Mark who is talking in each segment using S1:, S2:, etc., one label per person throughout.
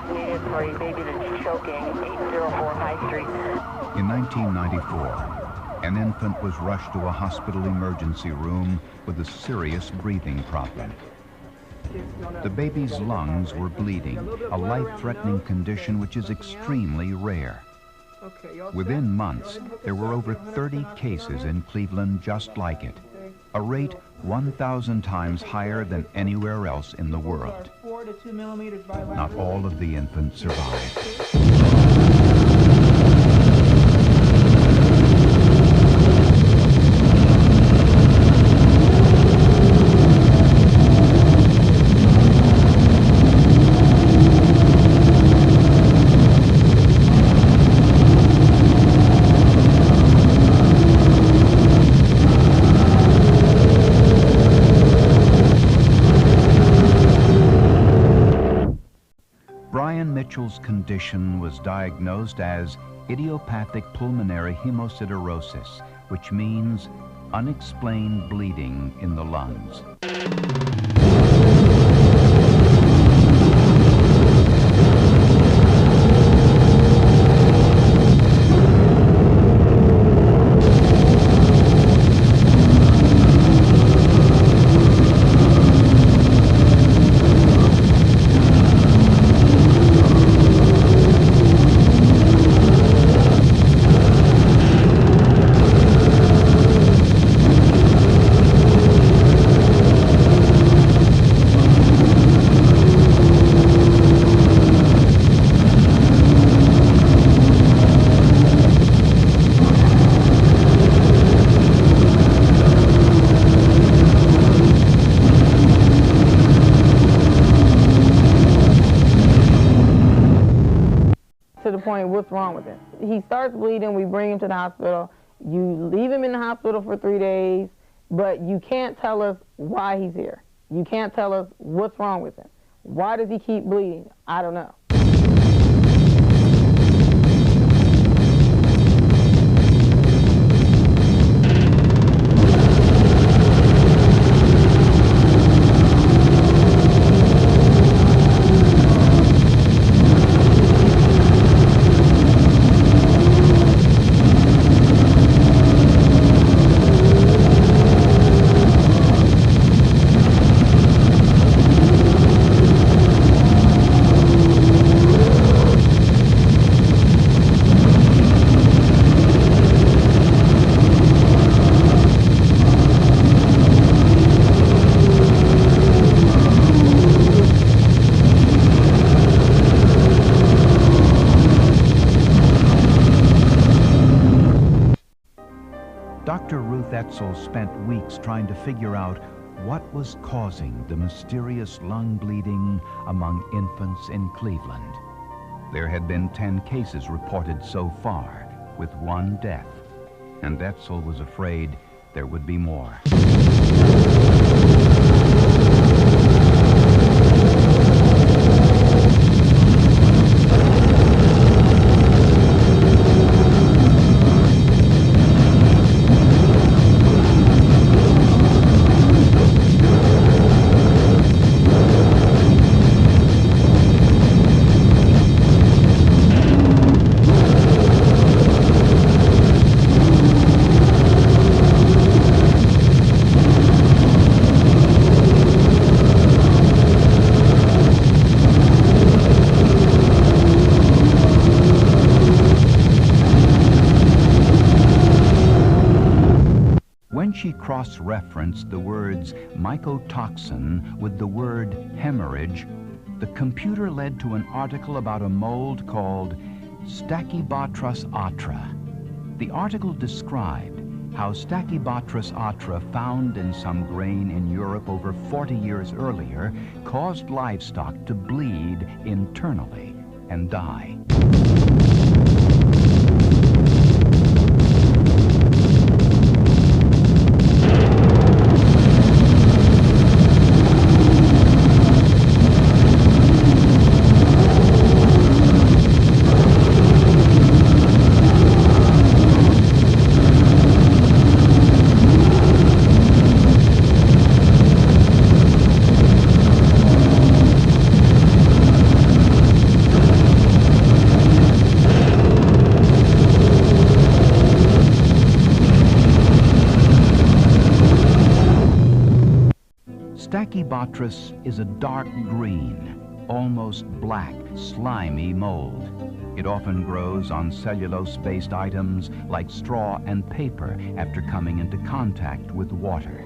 S1: needed for a baby that's choking, 804 High Street.
S2: In 1994, an infant was rushed to a hospital emergency room with a serious breathing problem. The baby's lungs were bleeding, a life-threatening condition which is extremely rare. Within months, there were over 30 cases in Cleveland just like it, a rate 1,000 times higher than anywhere else in the world. Not all of the infants survived. Mitchell's condition was diagnosed as idiopathic pulmonary hemosiderosis, which means unexplained bleeding in the lungs.
S3: To the point, what's wrong with him? He starts bleeding, we bring him to the hospital. You leave him in the hospital for 3 days, but you can't tell us why he's here. You can't tell us what's wrong with him. Why does he keep bleeding? I don't know.
S2: Dr. Ruth Etzel spent weeks trying to figure out what was causing the mysterious lung bleeding among infants in Cleveland. There had been 10 cases reported so far, with 1 death, and Etzel was afraid there would be more. When she cross-referenced the words mycotoxin with the word hemorrhage, the computer led to an article about a mold called Stachybotrys atra. The article described how Stachybotrys atra, found in some grain in Europe over 40 years earlier, caused livestock to bleed internally and die. Stachybotrys is a dark green, almost black, slimy mold. It often grows on cellulose-based items like straw and paper after coming into contact with water.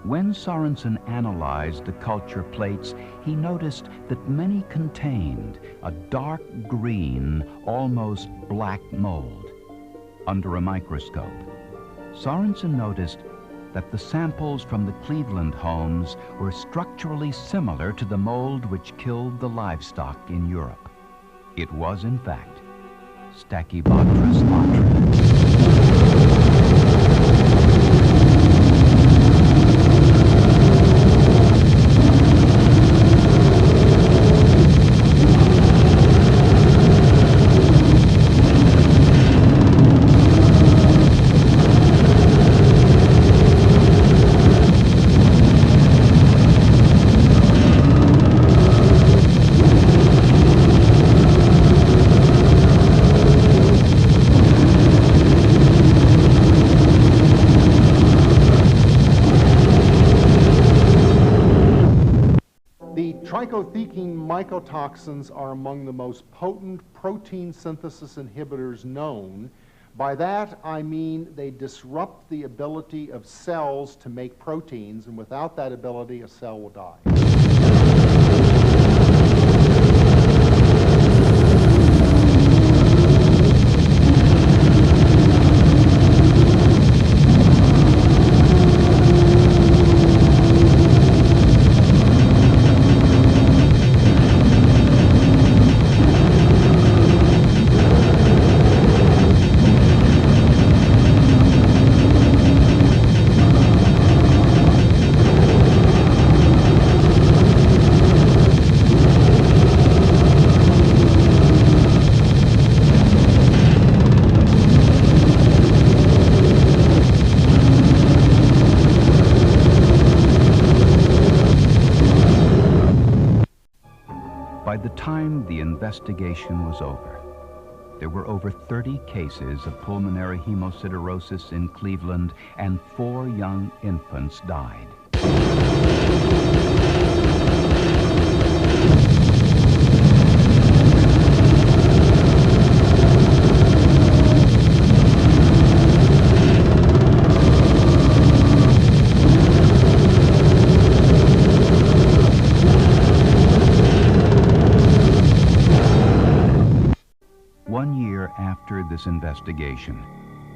S2: When Sorensen analyzed the culture plates, he noticed that many contained a dark green, almost black mold. Under a microscope, Sorensen noticed that the samples from the Cleveland homes were structurally similar to the mold which killed the livestock in Europe. It was, in fact, Stachybotrys atra.
S4: Trichothecene mycotoxins are among the most potent protein synthesis inhibitors known. By that, I mean they disrupt the ability of cells to make proteins, and without that ability, a cell will die.
S2: By the time the investigation was over, there were over 30 cases of pulmonary hemosiderosis in Cleveland, and 4 young infants died. After this investigation,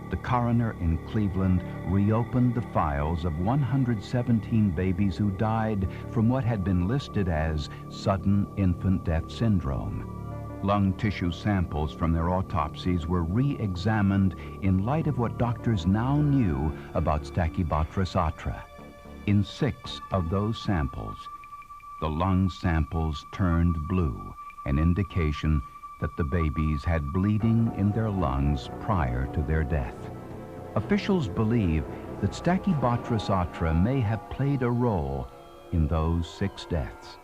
S2: the coroner in Cleveland reopened the files of 117 babies who died from what had been listed as sudden infant death syndrome. Lung tissue samples from their autopsies were re-examined in light of what doctors now knew about Stachybotrys atra. In 6 of those samples, the lung samples turned blue, an indication that the babies had bleeding in their lungs prior to their death. Officials believe that Stachybotrys atra may have played a role in those 6 deaths.